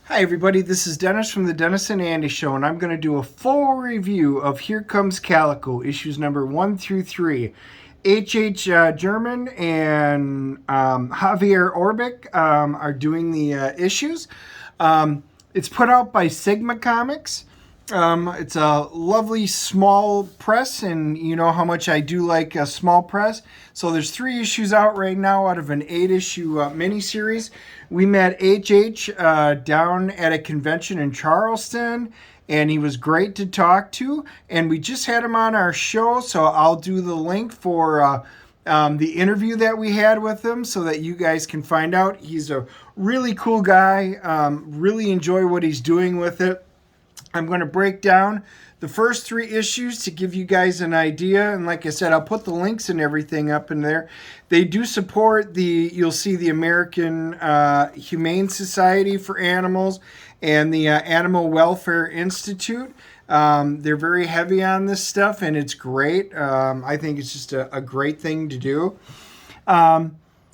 Hi everybody, this is Dennis from the Dennis and Andy Show, and I'm going to do a full review of Here Comes Calico, issues number 1 through 3. H.H. German and Javier Orabich are doing the issues. It's put out by Sigma Comics. It's a lovely small press, and you know how much I do like a small press. So there's 3 issues out right now out of an 8-issue miniseries. We met H.H. Down at a convention in Charleston, and he was great to talk to. And we just had him on our show, so I'll do the link for the interview that we had with him so that you guys can find out. He's a really cool guy. Really enjoy what he's doing with it. I'm going to break down the first 3 issues to give you guys an idea. And like I said, I'll put the links and everything up in there. They do support you'll see the American Humane Society for Animals and the Animal Welfare Institute. They're very heavy on this stuff, and it's great. I think it's just a great thing to do.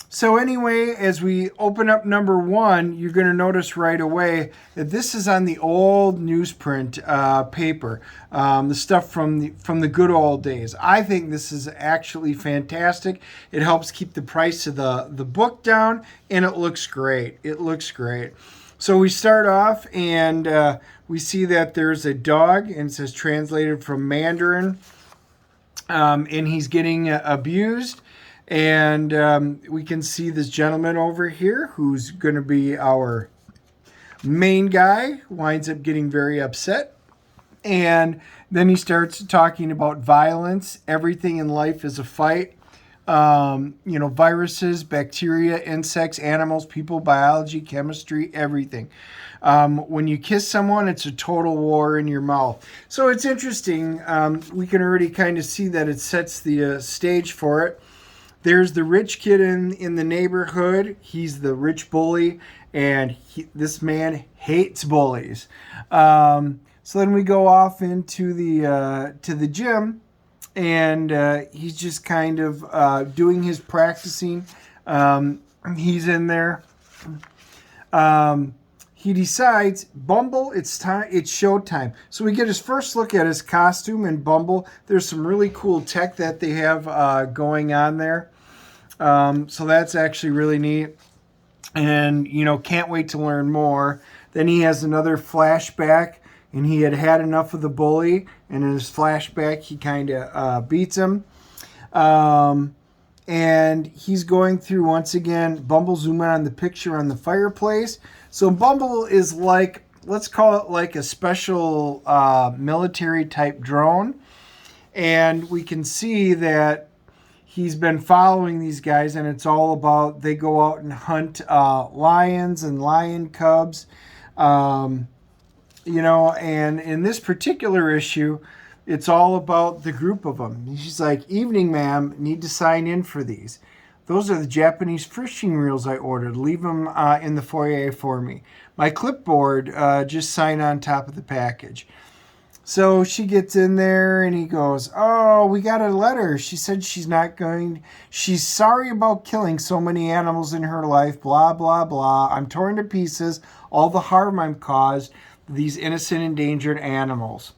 So anyway, as we open up number 1, you're going to notice right away that this is on the old newsprint paper, the stuff from the good old days. I think this is actually fantastic. It helps keep the price of the book down, and it looks great. It looks great. So we start off, and we see that there's a dog, and it says translated from Mandarin, and he's getting abused. And we can see this gentleman over here who's going to be our main guy, winds up getting very upset. And then he starts talking about violence. Everything in life is a fight. Viruses, bacteria, insects, animals, people, biology, chemistry, everything. When you kiss someone, it's a total war in your mouth. So it's interesting. We can already kind of see that it sets the stage for it. There's the rich kid in the neighborhood. He's the rich bully, and this man hates bullies. So then we go off into the gym, and he's just kind of doing his practicing. He's in there. He decides, Bumble, it's time. It's showtime. So we get his first look at his costume and Bumble. There's some really cool tech that they have going on there. So that's actually really neat. And, can't wait to learn more. Then he has another flashback, and he had enough of the bully. And in his flashback, he kind of beats him. And he's going through, once again, Bumble, zoom in on the picture on the fireplace. So Bumble is like, let's call it like a special military type drone. And we can see that he's been following these guys, and it's all about, they go out and hunt lions and lion cubs. And in this particular issue, it's all about the group of them. She's like, evening, ma'am, need to sign in for these. Those are the Japanese fishing reels I ordered. Leave them in the foyer for me. My clipboard, just sign on top of the package. So she gets in there, and he goes, oh, we got a letter. She said she's sorry about killing so many animals in her life, blah, blah, blah. I'm torn to pieces, all the harm I've caused these innocent endangered animals.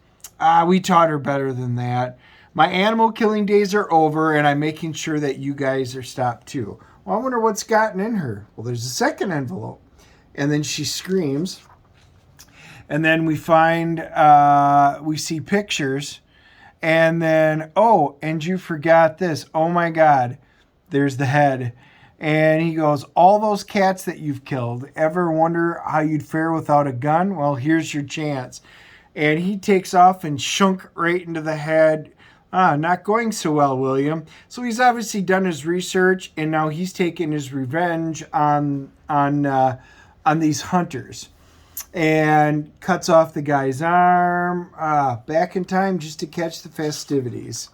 We taught her better than that. My animal killing days are over, and I'm making sure that you guys are stopped too. Well, I wonder what's gotten in her. Well, there's a second envelope. And then she screams. And then we see pictures, and then, oh, and you forgot this. Oh my God, there's the head. And he goes, all those cats that you've killed, ever wonder how you'd fare without a gun? Well, here's your chance. And he takes off and shunk right into the head. Not going so well, William. So he's obviously done his research, and now he's taking his revenge on these hunters. And cuts off the guy's arm, back in time just to catch the festivities.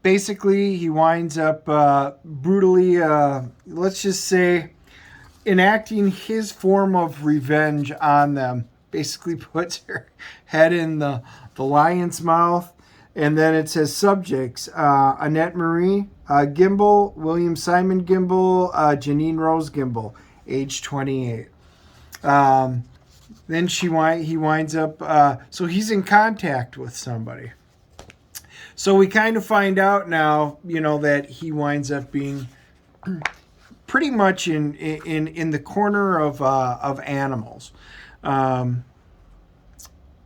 Basically, he winds up brutally, let's just say, enacting his form of revenge on them. Basically puts her head in the lion's mouth. And then it says subjects, Annette Marie Gimbel, William Simon Gimbel, Janine Rose Gimbel. age 28. Then he winds up, so he's in contact with somebody. So we kind of find out now, that he winds up being pretty much in the corner of animals, tied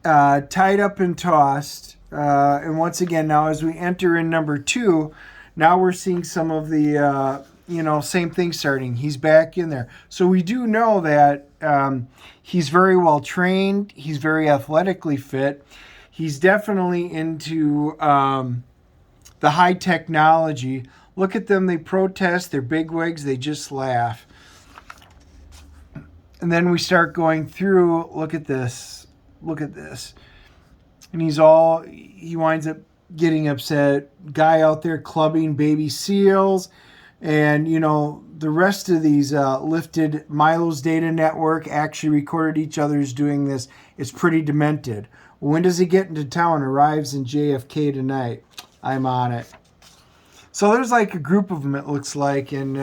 up and tossed. And once again, now as we enter in number 2, now we're seeing some of the same thing starting. He's back in there, so we do know that he's very well trained. He's very athletically fit. He's definitely into the high technology. Look at them. They protest. They're bigwigs. They just laugh. And then we start going through. Look at this. Look at this. And he winds up getting upset. Guy out there clubbing baby seals. And, the rest of these lifted Milo's data network actually recorded each other's doing this. It's pretty demented. When does he get into town? Arrives in JFK tonight. I'm on it. So there's like a group of them, it looks like, and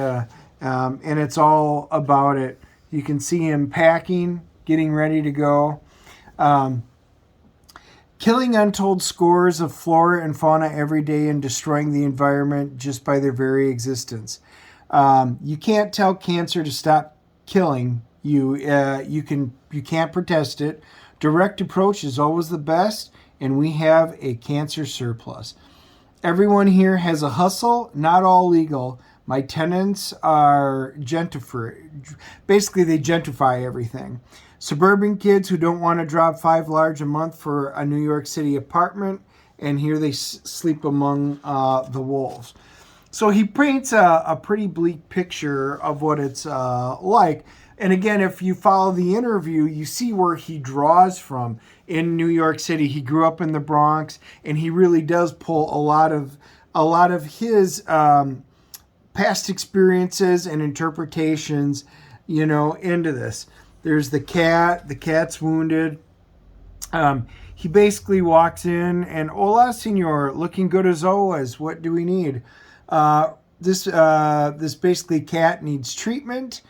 it's all about it. You can see him packing, getting ready to go. Killing untold scores of flora and fauna every day and destroying the environment just by their very existence. You can't tell cancer to stop killing you. You can't protest it. Direct approach is always the best, and we have a cancer surplus. Everyone here has a hustle, not all legal. My tenants are basically they gentrify everything. Suburban kids who don't want to drop $5 large a month for a New York City apartment, and here they sleep among the wolves. So he paints a pretty bleak picture of what it's like. And again, if you follow the interview, you see where he draws from in New York City. He grew up in the Bronx, and he really does pull a lot of his past experiences and interpretations, into this. There's the cat. The cat's wounded. He basically walks in and, "Hola, senor, looking good as always. What do we need?" This basically cat needs treatment.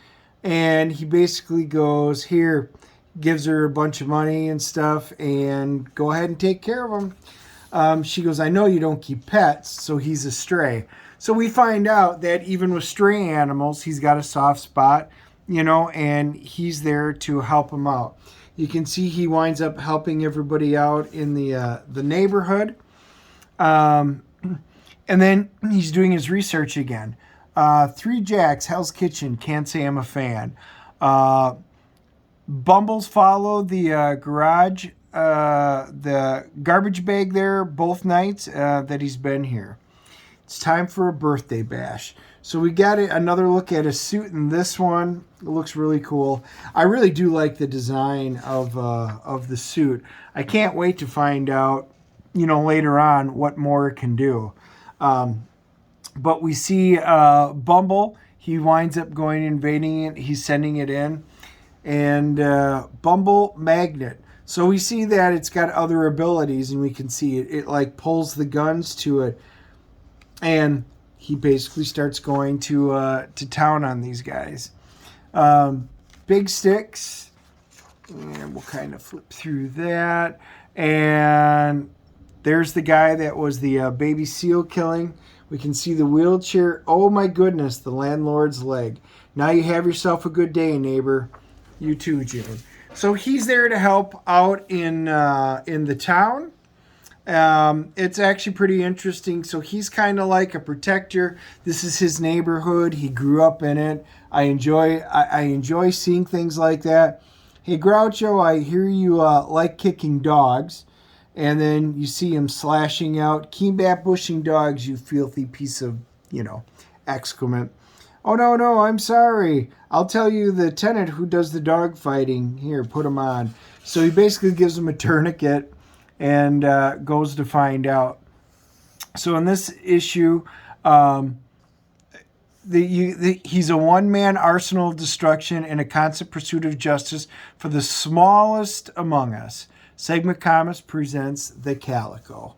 And he basically goes, "Here," gives her a bunch of money and stuff, and go ahead and take care of him. She goes, "I know you don't keep pets," so he's a stray. So we find out that even with stray animals, he's got a soft spot, and he's there to help him out. You can see he winds up helping everybody out in the neighborhood. And then he's doing his research again. 3 Jacks, Hell's Kitchen, can't say I'm a fan. Bumbles follow the garage, the garbage bag there both nights that he's been here. It's time for a birthday bash. So we got another look at a suit in this one. It looks really cool. I really do like the design of the suit. I can't wait to find out, later on what more it can do. But we see Bumble. He winds up going invading it. He's sending it in. And Bumble Magnet. So we see that it's got other abilities, and we can see it. It like pulls the guns to it. And he basically starts going to town on these guys. Big sticks. And we'll kind of flip through that. And there's the guy that was the baby seal killing. We can see the wheelchair. Oh my goodness, the landlord's leg. Now you have yourself a good day, neighbor. You too, June. So he's there to help out in the town. It's actually pretty interesting. So he's kind of like a protector. This is his neighborhood. He grew up in it. I enjoy seeing things like that. Hey, Groucho, I hear you like kicking dogs. And then you see him slashing out, "Keep bushing dogs, you filthy piece of, excrement." "Oh, no, I'm sorry. I'll tell you the tenant who does the dog fighting. Here, put him on." So he basically gives him a tourniquet and goes to find out. So in this issue, he's a one-man arsenal of destruction in a constant pursuit of justice for the smallest among us. Segment Comics presents the Calico.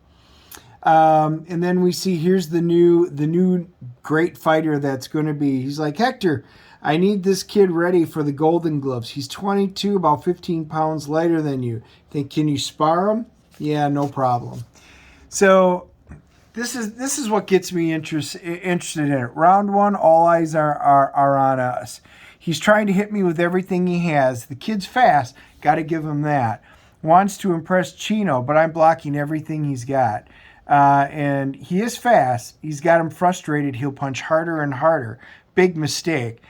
And then we see here's the new great fighter that's going to be. He's like, "Hector, I need this kid ready for the Golden Gloves. He's 22, about 15 pounds lighter than you. Think, can you spar him? Yeah, no problem. So this is what gets me interested in it. Round one, all eyes are on us. He's trying to hit me with everything he has. The kid's fast, got to give him that. Wants to impress Chino, but I'm blocking everything he's got. And he is fast. He's got him frustrated. He'll punch harder and harder. Big mistake.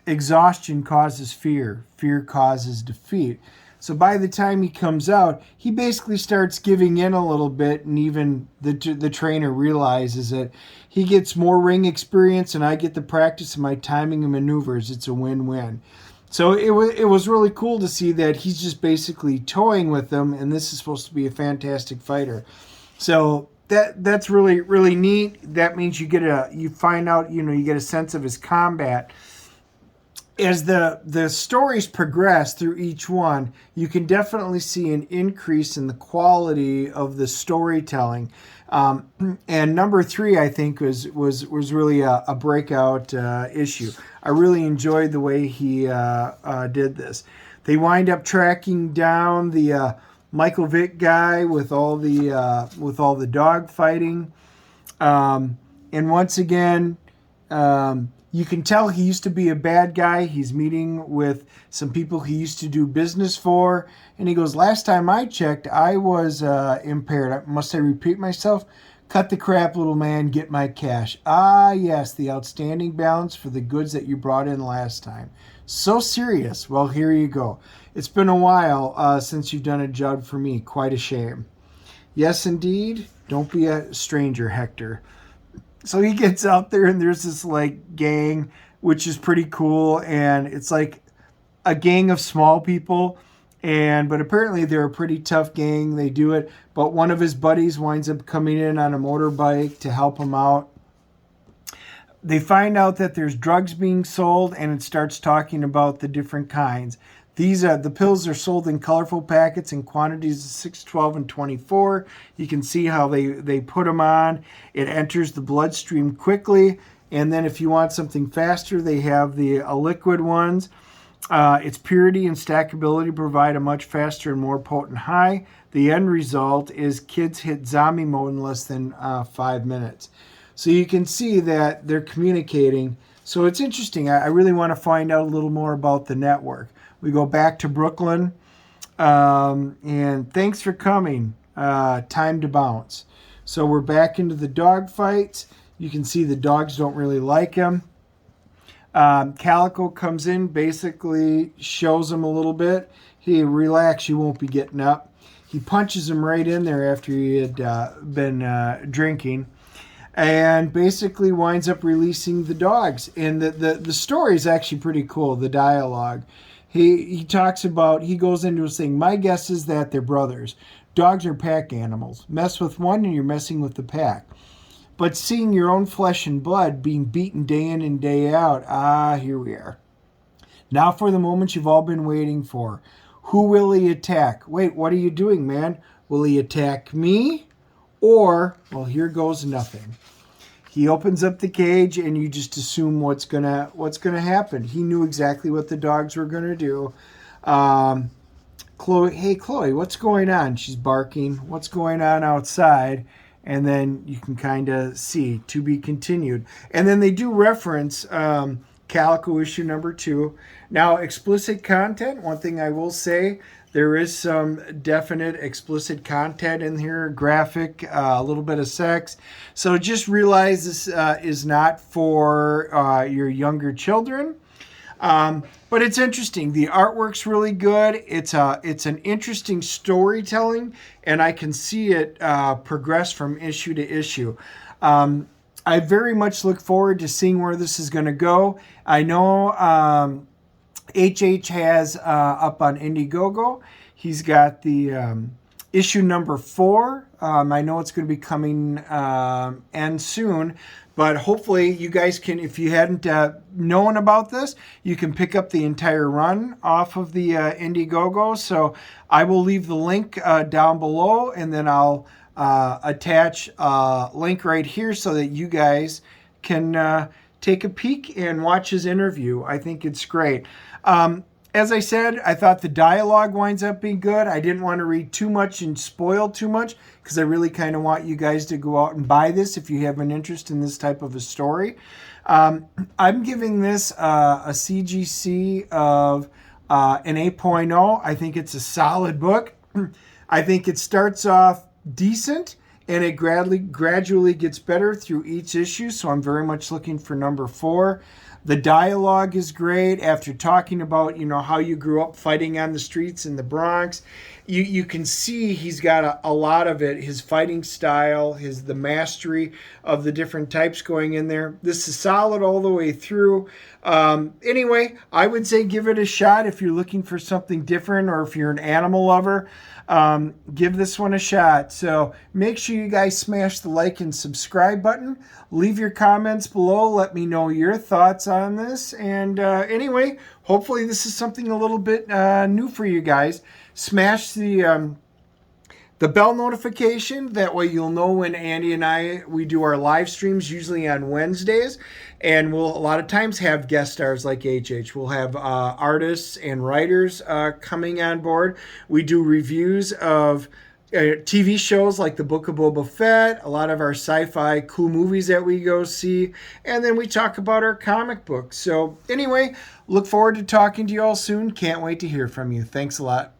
Exhaustion causes fear. Fear causes defeat. So by the time he comes out, he basically starts giving in a little bit, and even the trainer realizes it. He gets more ring experience, and I get the practice of my timing and maneuvers. It's a win-win. So it was really cool to see that he's just basically toying with them, and this is supposed to be a fantastic fighter. So that's really neat. That means you find out, you get a sense of his combat. As the stories progress through each one, you can definitely see an increase in the quality of the storytelling. And number 3, I think, was really a breakout issue. I really enjoyed the way he did this. They wind up tracking down the Michael Vick guy with all the dog fighting, and once again. You can tell he used to be a bad guy. He's meeting with some people he used to do business for. And he goes, last time I checked, I was impaired. Must I repeat myself? Cut the crap, little man. Get my cash. Ah, yes, the outstanding balance for the goods that you brought in last time. So serious. Well, here you go. It's been a while since you've done a job for me. Quite a shame. Yes, indeed. Don't be a stranger, Hector. So he gets out there, and there's this gang, which is pretty cool, and it's like a gang of small people, but apparently they're a pretty tough gang. They do it, but one of his buddies winds up coming in on a motorbike to help him out. They find out that there's drugs being sold, and it starts talking about the different kinds. The pills are sold in colorful packets in quantities of 6, 12, and 24. You can see how they put them on. It enters the bloodstream quickly. And then if you want something faster, they have the liquid ones. Its purity and stackability provide a much faster and more potent high. The end result is kids hit zombie mode in less than 5 minutes. So you can see that they're communicating. So it's interesting. I really want to find out a little more about the network. We go back to Brooklyn, and thanks for coming. Time to bounce. So we're back into the dog fights. You can see the dogs don't really like him. Calico comes in, basically shows him a little bit. Hey, relax, you won't be getting up. He punches him right in there after he had been drinking, and basically winds up releasing the dogs. And the story is actually pretty cool, the dialogue. He talks about, he goes into a thing, my guess is that they're brothers. Dogs are pack animals. Mess with one and you're messing with the pack. But seeing your own flesh and blood being beaten day in and day out, here we are. Now for the moment you've all been waiting for. Who will he attack? Wait, what are you doing, man? Will he attack me? Or, well, here goes nothing. He opens up the cage, and you just assume what's gonna happen. He knew exactly what the dogs were gonna do. Chloe, hey Chloe, what's going on? She's barking. What's going on outside? And then you can kind of see to be continued. And then they do reference Calico issue number 2. Now, explicit content. One thing I will say. There is some definite explicit content in here, graphic, a little bit of sex. So just realize this is not for your younger children. But it's interesting. The artwork's really good. It's an interesting storytelling, and I can see it progress from issue to issue. I very much look forward to seeing where this is going to go. I know HH has up on Indiegogo. He's got the issue number 4. I know it's going to be coming end soon, but hopefully you guys can, if you hadn't known about this, you can pick up the entire run off of the Indiegogo. So I will leave the link down below, and then I'll attach a link right here so that you guys can take a peek and watch his interview. I think it's great. As I said, I thought the dialogue winds up being good. I didn't want to read too much and spoil too much because I really kind of want you guys to go out and buy this if you have an interest in this type of a story. I'm giving this a CGC of an 8.0. I think it's a solid book. I think it starts off decent and it gradually gets better through each issue. So I'm very much looking for number 4. The dialogue is great. After talking about, how you grew up fighting on the streets in the Bronx, you can see he's got a lot of it. His fighting style, the mastery of the different types going in there. This is solid all the way through. Anyway, I would say give it a shot if you're looking for something different or if you're an animal lover. Give this one a shot. So make sure you guys smash the like and subscribe button. Leave your comments below. Let me know your thoughts on this. And anyway, hopefully this is something a little bit new for you guys. Smash the bell notification. That way you'll know when Andy and we do our live streams, usually on Wednesdays. And we'll a lot of times have guest stars like HH. We'll have artists and writers coming on board. We do reviews of TV shows like The Book of Boba Fett, a lot of our sci-fi cool movies that we go see, and then we talk about our comic books. So anyway, look forward to talking to you all soon. Can't wait to hear from you. Thanks a lot.